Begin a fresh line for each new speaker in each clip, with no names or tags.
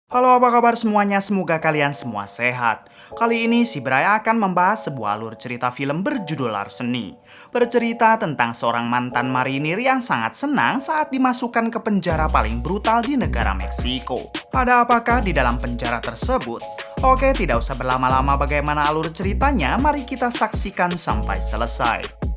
Halo, apa kabar semuanya? Semoga kalian semua sehat. Kali ini si Bray akan membahas sebuah alur cerita film berjudul Larceny. Bercerita tentang seorang mantan marinir yang sangat senang saat dimasukkan ke penjara paling brutal di negara Meksiko. Ada apakah di dalam penjara tersebut? Oke, tidak usah berlama-lama bagaimana alur ceritanya, mari kita saksikan sampai selesai.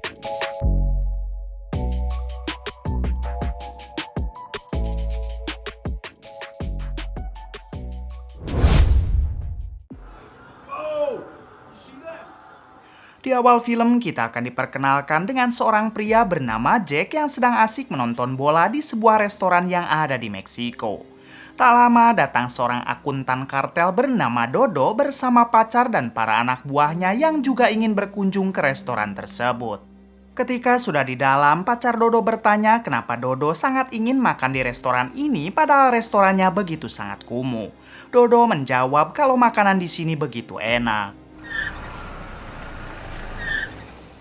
Di awal film, kita akan diperkenalkan dengan seorang pria bernama Jack yang sedang asik menonton bola di sebuah restoran yang ada di Meksiko. Tak lama datang seorang akuntan kartel bernama Dodo bersama pacar dan para anak buahnya yang juga ingin berkunjung ke restoran tersebut. Ketika sudah di dalam, pacar Dodo bertanya kenapa Dodo sangat ingin makan di restoran ini padahal restorannya begitu sangat kumuh. Dodo menjawab kalau makanan di sini begitu enak.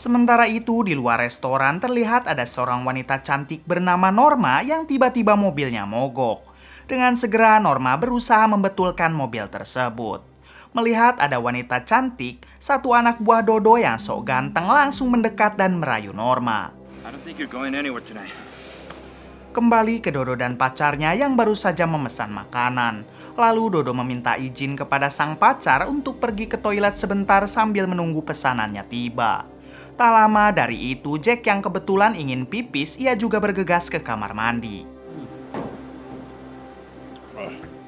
Sementara itu, di luar restoran terlihat ada seorang wanita cantik bernama Norma yang tiba-tiba mobilnya mogok. Dengan segera, Norma berusaha membetulkan mobil tersebut. Melihat ada wanita cantik, satu anak buah Dodo yang sok ganteng langsung mendekat dan merayu Norma. Kembali ke Dodo dan pacarnya yang baru saja memesan makanan. Lalu Dodo meminta izin kepada sang pacar untuk pergi ke toilet sebentar sambil menunggu pesanannya tiba. Tak lama dari itu, Jack yang kebetulan ingin pipis, ia juga bergegas ke kamar mandi.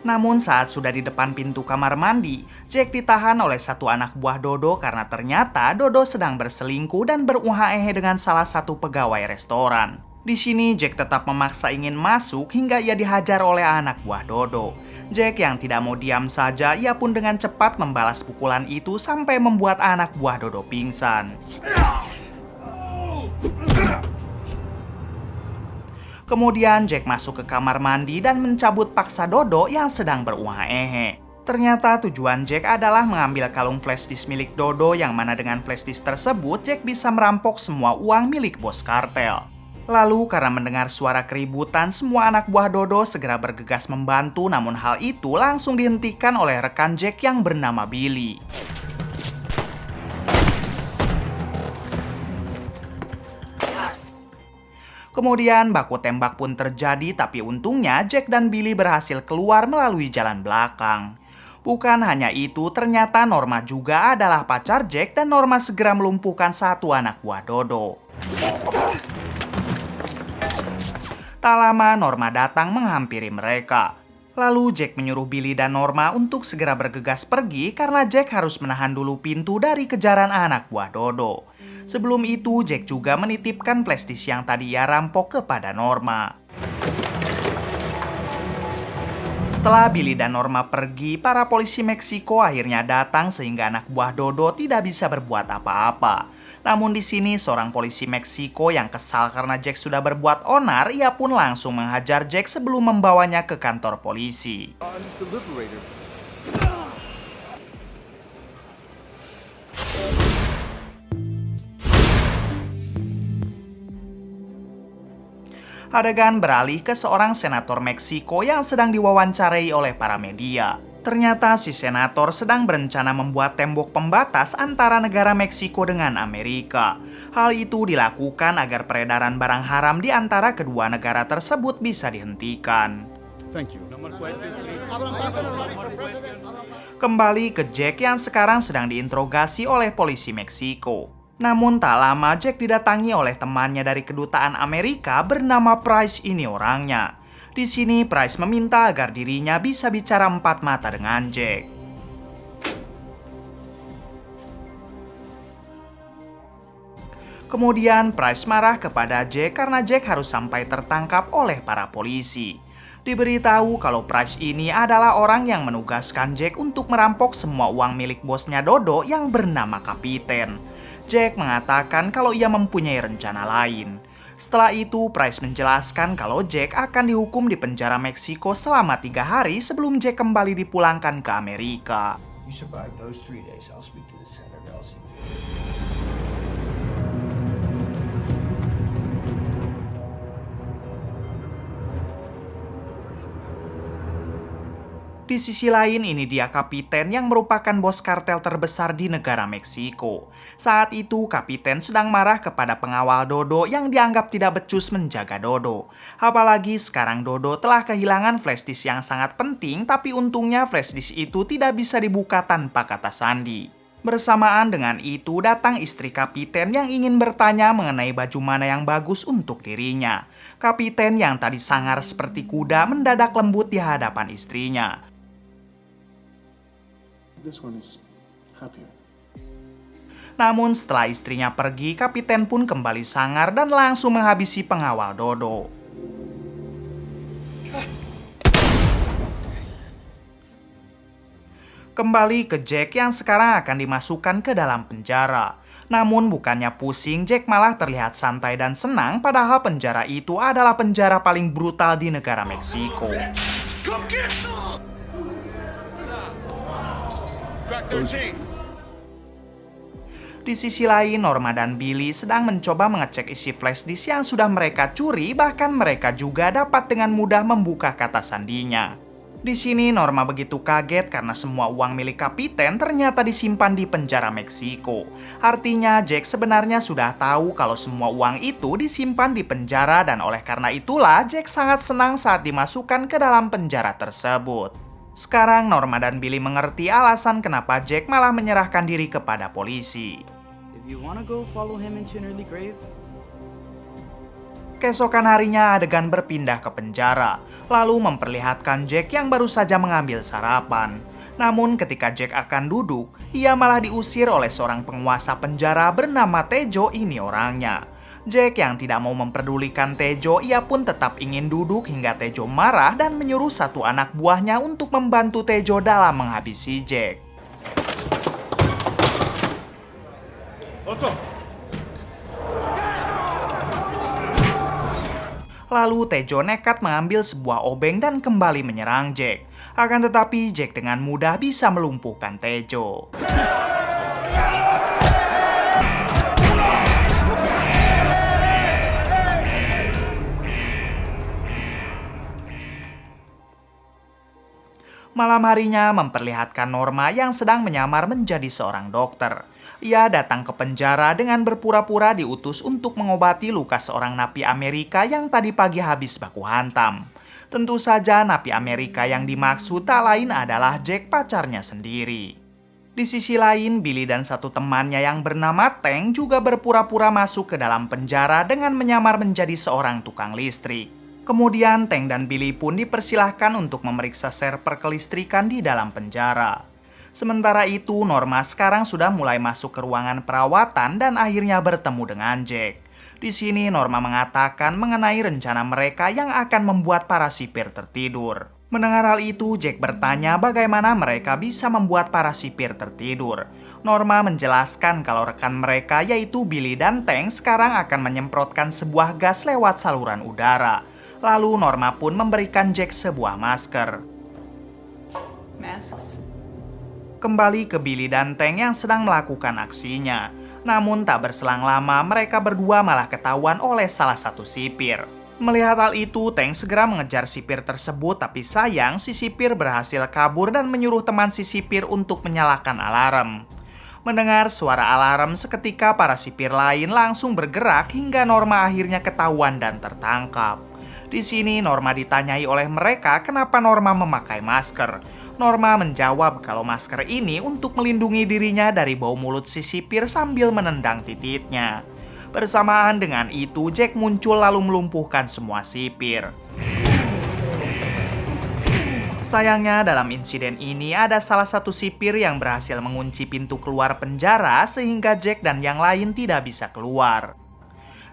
Namun saat sudah di depan pintu kamar mandi, Jack ditahan oleh satu anak buah Dodo karena ternyata Dodo sedang berselingkuh dan beruhahehe dengan salah satu pegawai restoran. Di sini Jack tetap memaksa ingin masuk hingga ia dihajar oleh anak buah Dodo. Jack yang tidak mau diam saja, ia pun dengan cepat membalas pukulan itu sampai membuat anak buah Dodo pingsan. Kemudian Jack masuk ke kamar mandi dan mencabut paksa Dodo yang sedang beruhahehe. Ternyata tujuan Jack adalah mengambil kalung flash disk milik Dodo yang mana dengan flash disk tersebut Jack bisa merampok semua uang milik bos kartel. Lalu karena mendengar suara keributan, semua anak buah Dodo segera bergegas membantu, namun hal itu langsung dihentikan oleh rekan Jack yang bernama Billy. Kemudian baku tembak pun terjadi, tapi untungnya Jack dan Billy berhasil keluar melalui jalan belakang. Bukan hanya itu, ternyata Norma juga adalah pacar Jack dan Norma segera melumpuhkan satu anak buah Dodo. Tak lama Norma datang menghampiri mereka. Lalu Jack menyuruh Billy dan Norma untuk segera bergegas pergi karena Jack harus menahan dulu pintu dari kejaran anak buah Dodo. Sebelum itu Jack juga menitipkan flash disk yang tadi ia rampok kepada Norma. Setelah Billy dan Norma pergi, para polisi Meksiko akhirnya datang sehingga anak buah Dodo tidak bisa berbuat apa-apa. Namun di sini seorang polisi Meksiko yang kesal karena Jack sudah berbuat onar, ia pun langsung menghajar Jack sebelum membawanya ke kantor polisi. Adegan beralih ke seorang senator Meksiko yang sedang diwawancarai oleh para media. Ternyata si senator sedang berencana membuat tembok pembatas antara negara Meksiko dengan Amerika. Hal itu dilakukan agar peredaran barang haram di antara kedua negara tersebut bisa dihentikan. Kembali ke Jack yang sekarang sedang diinterogasi oleh polisi Meksiko. Namun tak lama Jack didatangi oleh temannya dari kedutaan Amerika bernama Price, ini orangnya. Di sini Price meminta agar dirinya bisa bicara empat mata dengan Jack. Kemudian Price marah kepada Jack karena Jack harus sampai tertangkap oleh para polisi. Diberitahu kalau Price ini adalah orang yang menugaskan Jack untuk merampok semua uang milik bosnya Dodo yang bernama Kapiten. Jack mengatakan kalau ia mempunyai rencana lain. Setelah itu, Price menjelaskan kalau Jack akan dihukum di penjara Meksiko selama 3 hari sebelum Jack kembali dipulangkan ke Amerika.
You survive those 3 days, I'll speak to the Senator LCD.
Di sisi lain, ini dia Kapiten yang merupakan bos kartel terbesar di negara Meksiko. Saat itu, Kapiten sedang marah kepada pengawal Dodo yang dianggap tidak becus menjaga Dodo. Apalagi sekarang Dodo telah kehilangan flash disk yang sangat penting, tapi untungnya flash disk itu tidak bisa dibuka tanpa kata sandi. Bersamaan dengan itu, datang istri Kapiten yang ingin bertanya mengenai baju mana yang bagus untuk dirinya. Kapiten yang tadi sangar seperti kuda mendadak lembut di hadapan istrinya.
This one is happier.
Namun setelah istrinya pergi, Kapiten pun kembali sangar dan langsung menghabisi pengawal Dodo. Kembali ke Jack yang sekarang akan dimasukkan ke dalam penjara. Namun bukannya pusing, Jack malah terlihat santai dan senang, padahal penjara itu adalah penjara paling brutal di negara Meksiko. Di sisi lain, Norma dan Billy sedang mencoba mengecek isi flash disk yang sudah mereka curi, bahkan mereka juga dapat dengan mudah membuka kata sandinya. Di sini Norma begitu kaget karena semua uang milik Kapiten ternyata disimpan di penjara Meksiko. Artinya Jack sebenarnya sudah tahu kalau semua uang itu disimpan di penjara dan oleh karena itulah Jack sangat senang saat dimasukkan ke dalam penjara tersebut. Sekarang Norma dan Billy mengerti alasan kenapa Jack malah menyerahkan diri kepada polisi.
If you wanna go follow him into an early grave.
Keesokan harinya adegan berpindah ke penjara, lalu memperlihatkan Jack yang baru saja mengambil sarapan. Namun ketika Jack akan duduk, ia malah diusir oleh seorang penguasa penjara bernama Tejo. Ini orangnya. Jack yang tidak mau memperdulikan Tejo, ia pun tetap ingin duduk hingga Tejo marah dan menyuruh satu anak buahnya untuk membantu Tejo dalam menghabisi Jack. Lalu Tejo nekat mengambil sebuah obeng dan kembali menyerang Jack. Akan tetapi Jack dengan mudah bisa melumpuhkan Tejo. Malam harinya memperlihatkan Norma yang sedang menyamar menjadi seorang dokter. Ia datang ke penjara dengan berpura-pura diutus untuk mengobati luka seorang napi Amerika yang tadi pagi habis baku hantam. Tentu saja napi Amerika yang dimaksud tak lain adalah Jack, pacarnya sendiri. Di sisi lain, Billy dan satu temannya yang bernama Tank juga berpura-pura masuk ke dalam penjara dengan menyamar menjadi seorang tukang listrik. Kemudian Tank dan Billy pun dipersilahkan untuk memeriksa server kelistrikan di dalam penjara. Sementara itu, Norma sekarang sudah mulai masuk ke ruangan perawatan dan akhirnya bertemu dengan Jack. Di sini Norma mengatakan mengenai rencana mereka yang akan membuat para sipir tertidur. Mendengar hal itu, Jack bertanya bagaimana mereka bisa membuat para sipir tertidur. Norma menjelaskan kalau rekan mereka yaitu Billy dan Tank sekarang akan menyemprotkan sebuah gas lewat saluran udara. Lalu Norma pun memberikan Jack sebuah masker.
Masks.
Kembali ke Billy dan Tank yang sedang melakukan aksinya. Namun tak berselang lama mereka berdua malah ketahuan oleh salah satu sipir. Melihat hal itu, Tank segera mengejar sipir tersebut, tapi sayang si sipir berhasil kabur dan menyuruh teman si sipir untuk menyalakan alarm. Mendengar suara alarm, seketika para sipir lain langsung bergerak hingga Norma akhirnya ketahuan dan tertangkap. Di sini Norma ditanyai oleh mereka kenapa Norma memakai masker. Norma menjawab kalau masker ini untuk melindungi dirinya dari bau mulut si sipir sambil menendang titiknya. Bersamaan dengan itu, Jack muncul lalu melumpuhkan semua sipir. Sayangnya dalam insiden ini ada salah satu sipir yang berhasil mengunci pintu keluar penjara sehingga Jack dan yang lain tidak bisa keluar.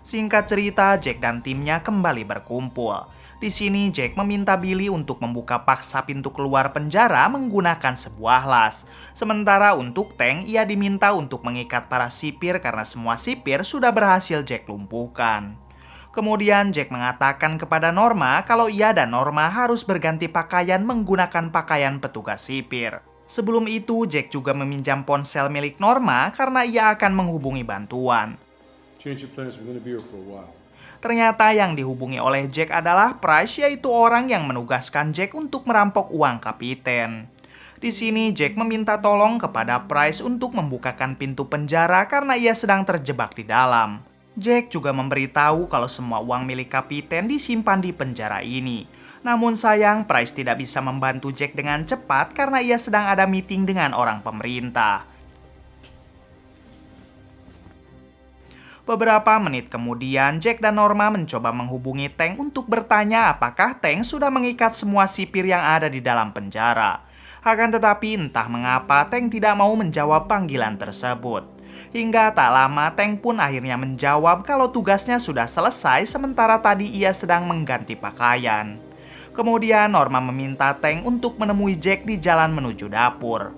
Singkat cerita, Jack dan timnya kembali berkumpul. Di sini Jack meminta Billy untuk membuka paksa pintu keluar penjara menggunakan sebuah las. Sementara untuk Tank, ia diminta untuk mengikat para sipir karena semua sipir sudah berhasil Jack lumpuhkan. Kemudian Jack mengatakan kepada Norma kalau ia dan Norma harus berganti pakaian menggunakan pakaian petugas sipir. Sebelum itu, Jack juga meminjam ponsel milik Norma karena ia akan menghubungi bantuan.
Change your plans. We're gonna be here for a while.
Ternyata yang dihubungi oleh Jack adalah Price, yaitu orang yang menugaskan Jack untuk merampok uang kapiten. Di sini Jack meminta tolong kepada Price untuk membukakan pintu penjara karena ia sedang terjebak di dalam. Jack juga memberitahu kalau semua uang milik kapiten disimpan di penjara ini. Namun sayang, Price tidak bisa membantu Jack dengan cepat karena ia sedang ada meeting dengan orang pemerintah. Beberapa menit kemudian, Jack dan Norma mencoba menghubungi Tank untuk bertanya apakah Tank sudah mengikat semua sipir yang ada di dalam penjara. Akan tetapi entah mengapa Tank tidak mau menjawab panggilan tersebut. Hingga tak lama Tank pun akhirnya menjawab kalau tugasnya sudah selesai sementara tadi ia sedang mengganti pakaian. Kemudian Norma meminta Tank untuk menemui Jack di jalan menuju dapur.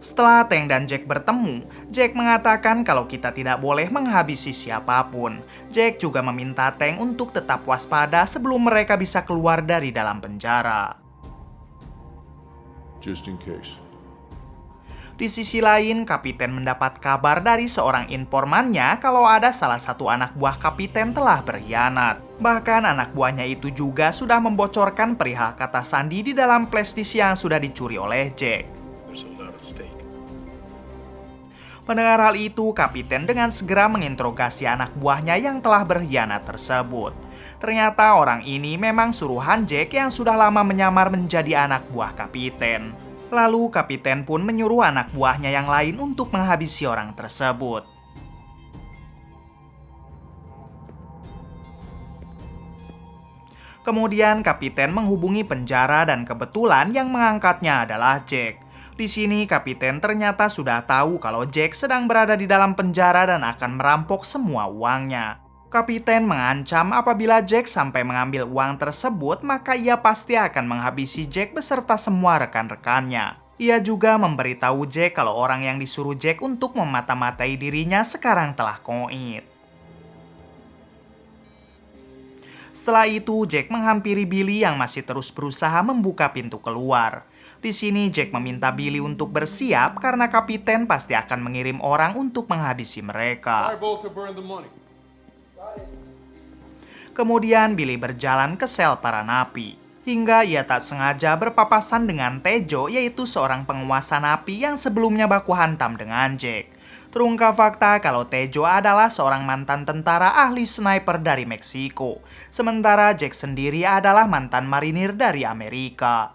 Setelah Tank dan Jack bertemu, Jack mengatakan kalau kita tidak boleh menghabisi siapapun. Jack juga meminta Tank untuk tetap waspada sebelum mereka bisa keluar dari dalam penjara.
Just in case.
Di sisi lain, Kapiten mendapat kabar dari seorang informannya kalau ada salah satu anak buah Kapiten telah berkhianat. Bahkan anak buahnya itu juga sudah membocorkan perihal kata sandi di dalam flash-disk yang sudah dicuri oleh Jack.
There's a lot at stake.
Mendengar hal itu, Kapiten dengan segera menginterogasi anak buahnya yang telah berkhianat tersebut. Ternyata orang ini memang suruhan Jack yang sudah lama menyamar menjadi anak buah Kapiten. Lalu Kapiten pun menyuruh anak buahnya yang lain untuk menghabisi orang tersebut. Kemudian Kapiten menghubungi penjara dan kebetulan yang mengangkatnya adalah Jack. Di sini Kapiten ternyata sudah tahu kalau Jack sedang berada di dalam penjara dan akan merampok semua uangnya. Kapiten mengancam apabila Jack sampai mengambil uang tersebut, maka ia pasti akan menghabisi Jack beserta semua rekan-rekannya. Ia juga memberitahu Jack kalau orang yang disuruh Jack untuk memata-matai dirinya sekarang telah koit. Setelah itu, Jack menghampiri Billy yang masih terus berusaha membuka pintu keluar. Di sini Jack meminta Billy untuk bersiap karena Kapiten pasti akan mengirim orang untuk menghabisi mereka.
Firebolt to burn the money.
Kemudian Billy berjalan ke sel para napi. Hingga ia tak sengaja berpapasan dengan Tejo, yaitu seorang penguasa napi yang sebelumnya baku hantam dengan Jack. Terungkap fakta kalau Tejo adalah seorang mantan tentara ahli sniper dari Meksiko. Sementara Jack sendiri adalah mantan marinir dari Amerika.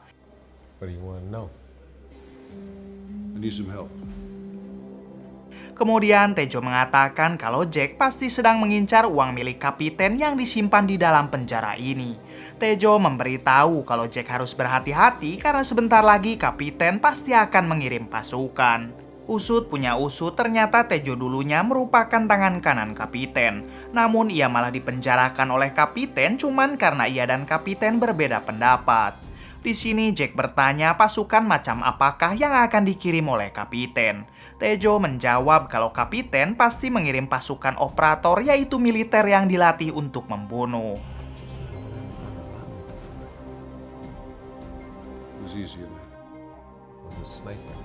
What do you want to know?
I need some help.
Kemudian Tejo mengatakan kalau Jack pasti sedang mengincar uang milik Kapiten yang disimpan di dalam penjara ini. Tejo memberitahu kalau Jack harus berhati-hati karena sebentar lagi Kapiten pasti akan mengirim pasukan. Usut punya usut, ternyata Tejo dulunya merupakan tangan kanan Kapiten. Namun ia malah dipenjarakan oleh Kapiten cuman karena ia dan Kapiten berbeda pendapat. Di sini Jack bertanya pasukan macam apakah yang akan dikirim oleh Kapiten. Tejo menjawab kalau Kapiten pasti mengirim pasukan operator, yaitu militer yang dilatih untuk membunuh.
It was easier then.
Was a sniper.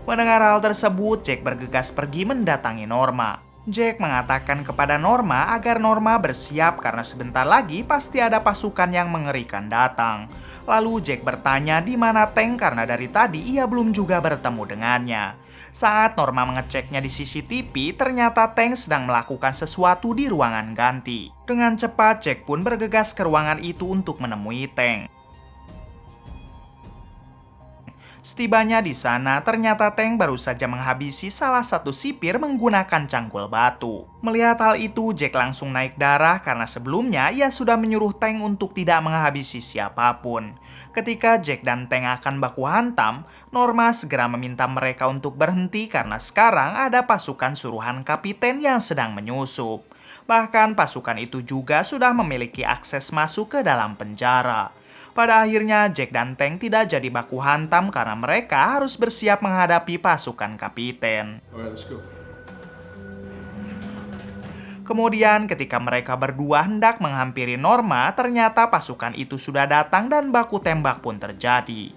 Mendengar hal tersebut, Jack bergegas pergi mendatangi Norma. Jack mengatakan kepada Norma agar Norma bersiap karena sebentar lagi pasti ada pasukan yang mengerikan datang. Lalu Jack bertanya di mana Tank karena dari tadi ia belum juga bertemu dengannya. Saat Norma mengeceknya di CCTV, ternyata Tank sedang melakukan sesuatu di ruangan ganti. Dengan cepat Jack pun bergegas ke ruangan itu untuk menemui Tank. Setibanya di sana, ternyata Tank baru saja menghabisi salah satu sipir menggunakan cangkul batu. Melihat hal itu, Jack langsung naik darah karena sebelumnya ia sudah menyuruh Tank untuk tidak menghabisi siapapun. Ketika Jack dan Tank akan baku hantam, Norma segera meminta mereka untuk berhenti karena sekarang ada pasukan suruhan kapiten yang sedang menyusup. Bahkan pasukan itu juga sudah memiliki akses masuk ke dalam penjara. Pada akhirnya Jack dan Tank tidak jadi baku hantam karena mereka harus bersiap menghadapi pasukan kapiten.
All right, let's go.
Kemudian ketika mereka berdua hendak menghampiri Norma, ternyata pasukan itu sudah datang dan baku tembak pun terjadi.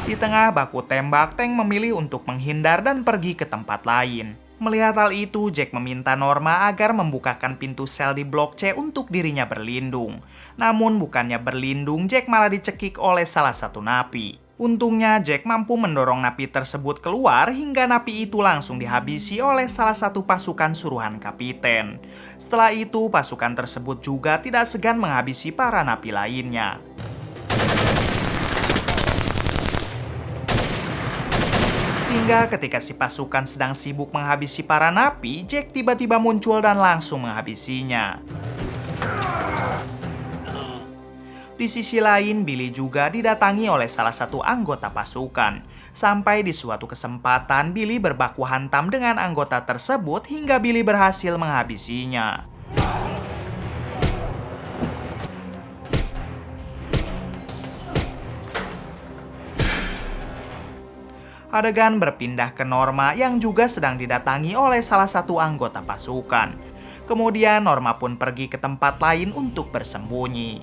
Di tengah baku tembak, Tank memilih untuk menghindar dan pergi ke tempat lain. Melihat hal itu, Jack meminta Norma agar membukakan pintu sel di blok C untuk dirinya berlindung. Namun bukannya berlindung, Jack malah dicekik oleh salah satu napi. Untungnya Jack mampu mendorong napi tersebut keluar hingga napi itu langsung dihabisi oleh salah satu pasukan suruhan kapiten. Setelah itu, pasukan tersebut juga tidak segan menghabisi para napi lainnya. Hingga ketika si pasukan sedang sibuk menghabisi para napi, Jack tiba-tiba muncul dan langsung menghabisinya. Di sisi lain, Billy juga didatangi oleh salah satu anggota pasukan. Sampai di suatu kesempatan, Billy berbaku hantam dengan anggota tersebut hingga Billy berhasil menghabisinya. Adegan berpindah ke Norma yang juga sedang didatangi oleh salah satu anggota pasukan. Kemudian Norma pun pergi ke tempat lain untuk bersembunyi.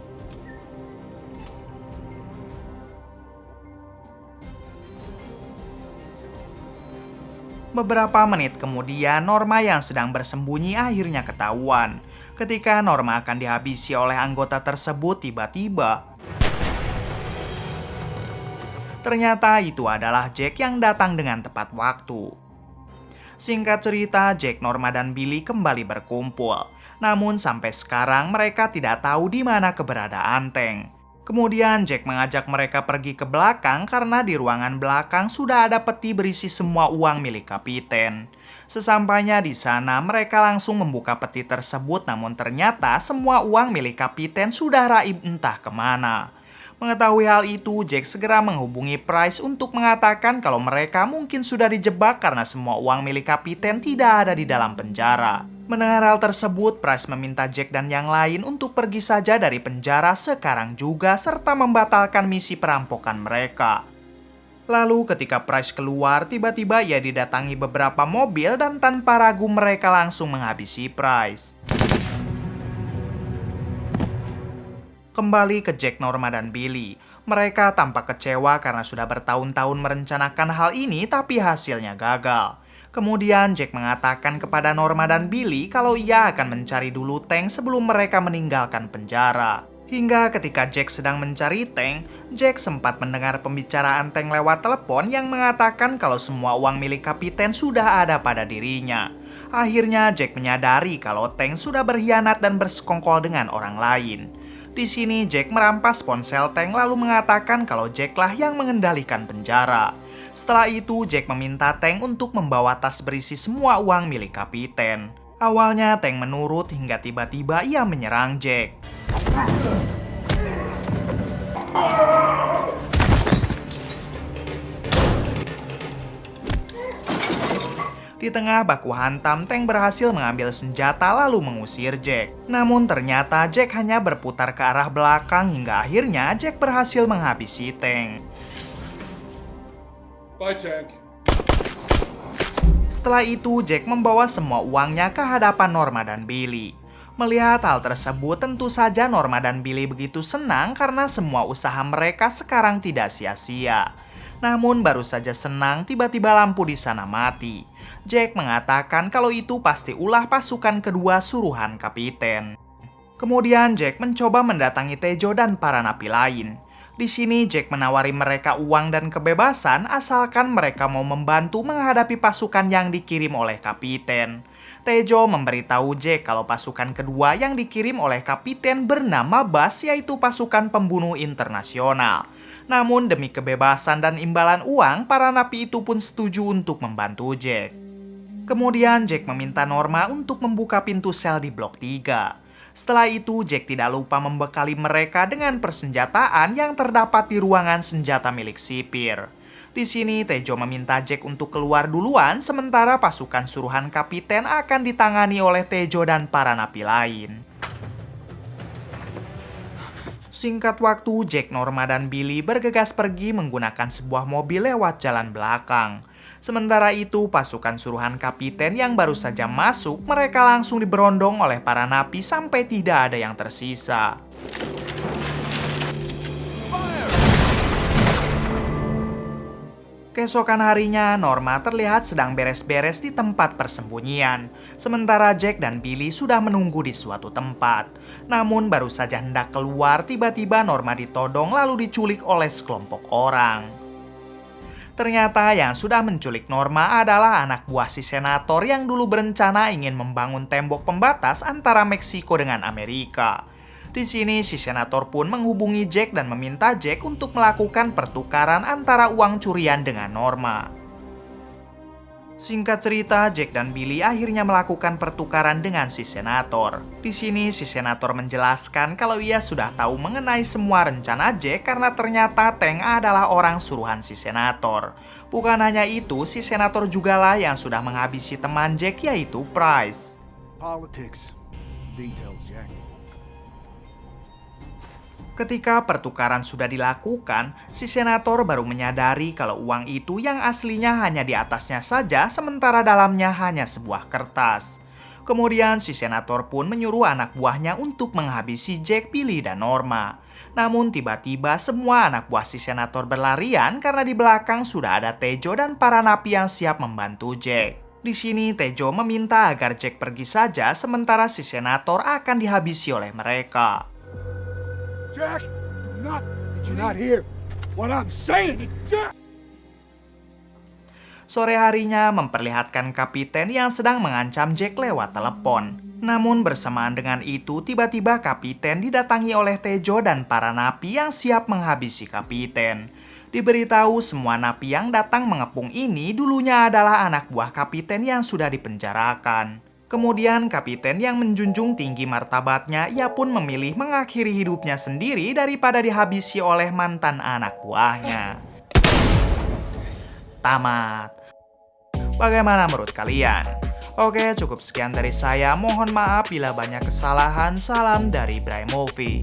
Beberapa menit kemudian, Norma yang sedang bersembunyi akhirnya ketahuan. Ketika Norma akan dihabisi oleh anggota tersebut, tiba-tiba ternyata itu adalah Jack yang datang dengan tepat waktu. Singkat cerita, Jack, Norma, dan Billy kembali berkumpul. Namun sampai sekarang mereka tidak tahu di mana keberadaan Tank. Kemudian Jack mengajak mereka pergi ke belakang karena di ruangan belakang sudah ada peti berisi semua uang milik kapiten. Sesampainya di sana, mereka langsung membuka peti tersebut, namun ternyata semua uang milik kapiten sudah raib entah kemana. Mengetahui hal itu, Jack segera menghubungi Price untuk mengatakan kalau mereka mungkin sudah dijebak karena semua uang milik kapiten tidak ada di dalam penjara. Mendengar hal tersebut, Price meminta Jack dan yang lain untuk pergi saja dari penjara sekarang juga serta membatalkan misi perampokan mereka. Lalu ketika Price keluar, tiba-tiba ia didatangi beberapa mobil dan tanpa ragu mereka langsung menghabisi Price. Kembali ke Jack, Norma, dan Billy. Mereka tampak kecewa karena sudah bertahun-tahun merencanakan hal ini tapi hasilnya gagal. Kemudian Jack mengatakan kepada Norma dan Billy kalau ia akan mencari dulu Tank sebelum mereka meninggalkan penjara. Hingga ketika Jack sedang mencari Tank, Jack sempat mendengar pembicaraan Tank lewat telepon yang mengatakan kalau semua uang milik kapiten sudah ada pada dirinya. Akhirnya Jack menyadari kalau Tank sudah berkhianat dan bersekongkol dengan orang lain. Di sini Jack merampas ponsel Tank lalu mengatakan kalau Jack-lah yang mengendalikan penjara. Setelah itu Jack meminta Tank untuk membawa tas berisi semua uang milik kapiten. Awalnya Tank menurut hingga tiba-tiba ia menyerang Jack. Di tengah baku hantam, Tank berhasil mengambil senjata lalu mengusir Jack. Namun ternyata Jack hanya berputar ke arah belakang hingga akhirnya Jack berhasil menghabisi Tank.
Bye, Tank.
Setelah itu, Jack membawa semua uangnya ke hadapan Norma dan Billy. Melihat hal tersebut, tentu saja Norma dan Billy begitu senang karena semua usaha mereka sekarang tidak sia-sia. Namun baru saja senang, tiba-tiba lampu di sana mati. Jack mengatakan kalau itu pasti ulah pasukan kedua suruhan kapiten. Kemudian Jack mencoba mendatangi Tejo dan para napi lain. Di sini Jack menawari mereka uang dan kebebasan asalkan mereka mau membantu menghadapi pasukan yang dikirim oleh kapiten. Tejo memberitahu Jack kalau pasukan kedua yang dikirim oleh kapiten bernama Bass, yaitu pasukan pembunuh internasional. Namun demi kebebasan dan imbalan uang, para napi itu pun setuju untuk membantu Jack. Kemudian Jack meminta Norma untuk membuka pintu sel di blok 3. Setelah itu, Jack tidak lupa membekali mereka dengan persenjataan yang terdapat di ruangan senjata milik sipir. Di sini, Tejo meminta Jack untuk keluar duluan, sementara pasukan suruhan kapiten akan ditangani oleh Tejo dan para napi lain. Singkat waktu, Jack, Norma, dan Billy bergegas pergi menggunakan sebuah mobil lewat jalan belakang. Sementara itu, pasukan suruhan kapiten yang baru saja masuk, mereka langsung diberondong oleh para napi sampai tidak ada yang tersisa. Keesokan harinya, Norma terlihat sedang beres-beres di tempat persembunyian. Sementara Jack dan Billy sudah menunggu di suatu tempat. Namun baru saja hendak keluar, tiba-tiba Norma ditodong lalu diculik oleh sekelompok orang. Ternyata yang sudah menculik Norma adalah anak buah si senator yang dulu berencana ingin membangun tembok pembatas antara Meksiko dengan Amerika. Di sini si senator pun menghubungi Jack dan meminta Jack untuk melakukan pertukaran antara uang curian dengan Norma. Singkat cerita, Jack dan Billy akhirnya melakukan pertukaran dengan si senator. Di sini si senator menjelaskan kalau ia sudah tahu mengenai semua rencana Jack karena ternyata Tank adalah orang suruhan si senator. Bukan hanya itu, si senator jugalah yang sudah menghabisi teman Jack, yaitu Price.
Politics. Details, Jack.
Ketika pertukaran sudah dilakukan, si senator baru menyadari kalau uang itu yang aslinya hanya di atasnya saja, sementara dalamnya hanya sebuah kertas. Kemudian si senator pun menyuruh anak buahnya untuk menghabisi Jack, Billy, dan Norma. Namun tiba-tiba semua anak buah si senator berlarian karena di belakang sudah ada Tejo dan para napi yang siap membantu Jack. Di sini Tejo meminta agar Jack pergi saja, sementara si senator akan dihabisi oleh mereka.
Jack, you're not here. What I'm saying is Jack.
Sore harinya memperlihatkan kapiten yang sedang mengancam Jack lewat telepon. Namun bersamaan dengan itu, tiba-tiba kapiten didatangi oleh Tejo dan para napi yang siap menghabisi kapiten. Diberitahu semua napi yang datang mengepung ini dulunya adalah anak buah kapiten yang sudah dipenjarakan. Kemudian kapiten yang menjunjung tinggi martabatnya, ia pun memilih mengakhiri hidupnya sendiri daripada dihabisi oleh mantan anak buahnya. Tamat. Bagaimana menurut kalian? Oke, cukup sekian dari saya. Mohon maaf bila banyak kesalahan. Salam dari Bray Movie.